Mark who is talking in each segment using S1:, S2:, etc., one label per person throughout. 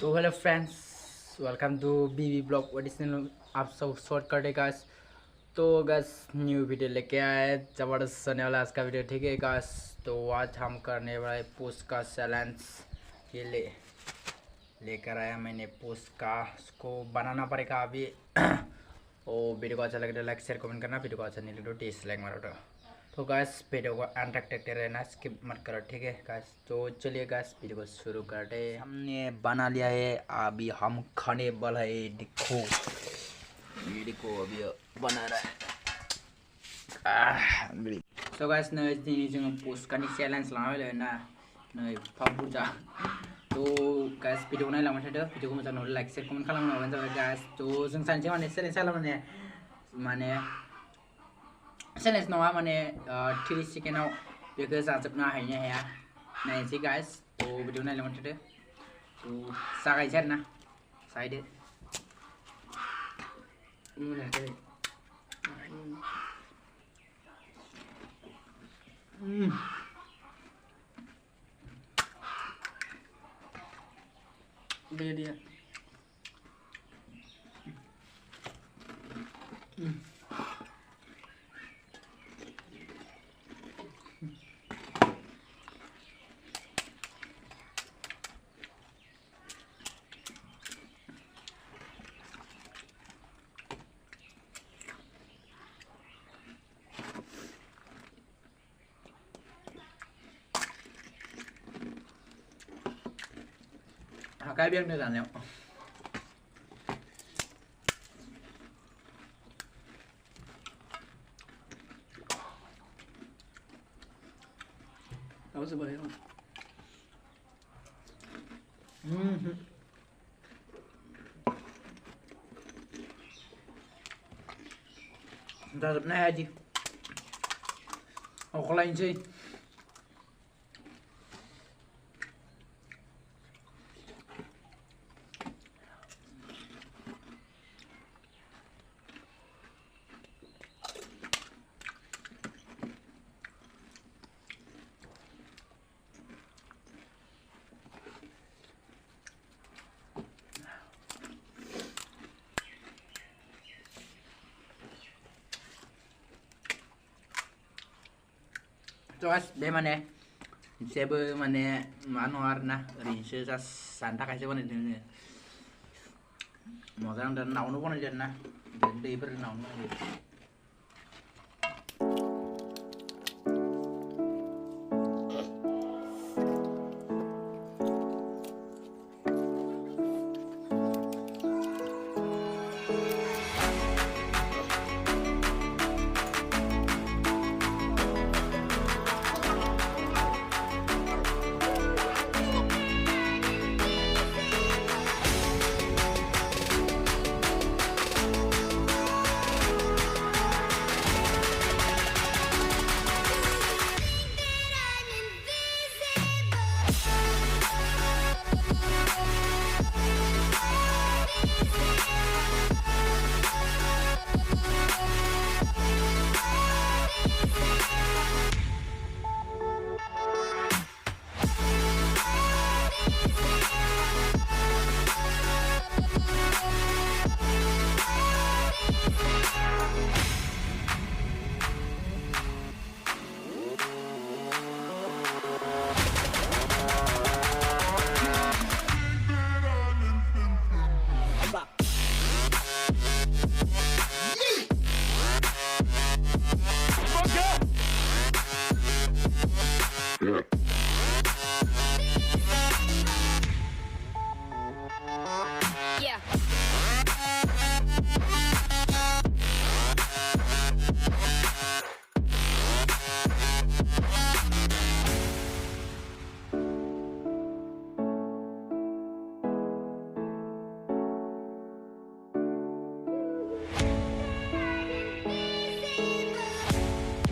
S1: तो hello friends, welcome to BB blog additional. आप सब शॉर्ट करते गाइस। तो गाइस न्यू वीडियो लेके आए, ज़बरदस्त होने वाला आज का वीडियो, ठीक है गाइस। तो आज हम करने वाले पोस्ट का चैलेंज। ये लेकर आया मैंने पोस्ट का, उसको बनाना पड़ेगा अभी। और वीडियो को अच्छा लगे तो लाइक शेयर कमेंट करना, वीडियो को अच्छा नहीं लगे तो डिसलाइक मारो। तो गैस वीडियो को एंड तक देखते रहना, स्किप मत करो, ठीक है गैस। तो चलिए गैस वीडियो को शुरू करते हैं। हमने बना लिया है, अभी हम खाने वाला है। देखो ये देखो अभी बना रहा है। तो गैस नै दिनै जोङो पोस्टकानि चेलेन्ज लाना फैलायबाय ना, नै एफा बुरजा। तो गैस भिडिअखौ नायलांबाय थादो, भिडिअखौ मोजां नुब्ला लाइक शेयर कमेन्ट खालामनो हाबानो जाबाय गैस। तो जों सानैजों माने चेलेन्ज खालामो माने चेलेन्ज नङा माने 30 सेकेन्डआव बेखौ जाजोबनो हायो हाया नायनोसै गाइस। तो भिडिअ नायलांबाय थादो। तो जागायनोसै आरोना, जागायदो। dia cái biết nữa là liệu đâu sẽ bơi không ra dập này gì học lên gì terus be mana sebe mana anu arna rinse jas santa kasih mana ini mau kan dan naunu pun aja na gede ber naunu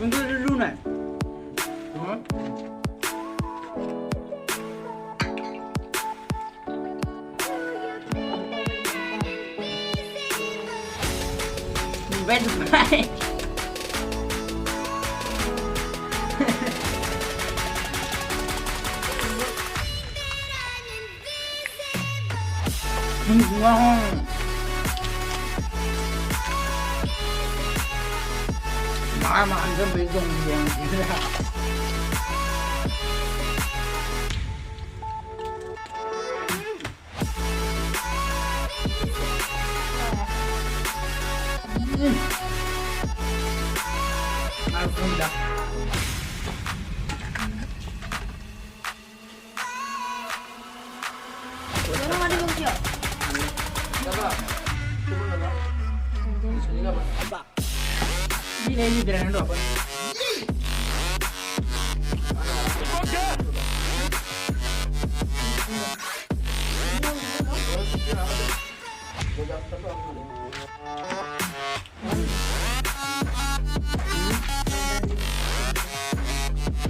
S1: tunggu dulu nih. Bed bye. Mà ăn cơm bị dùng đường gì nữa. Alhamdulillah.
S2: Ano mali mong siya?
S1: Ini ini dengan apa?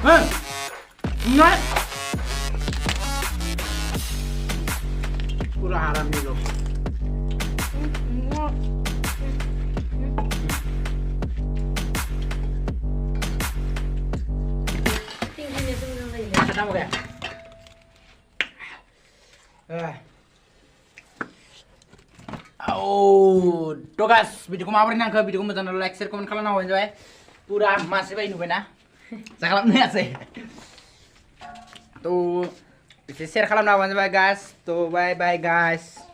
S1: Hah? Enggak. Pura haram nih lo. Kenapa kayak? Oh, to guys, video ko mabarin nang video ko mo channel like share comment खालामना हो जाए पूरा मासे भाई नुबे ना सा खालामनो आसे तो इसे share खालामना हो जाए guys तो bye bye guys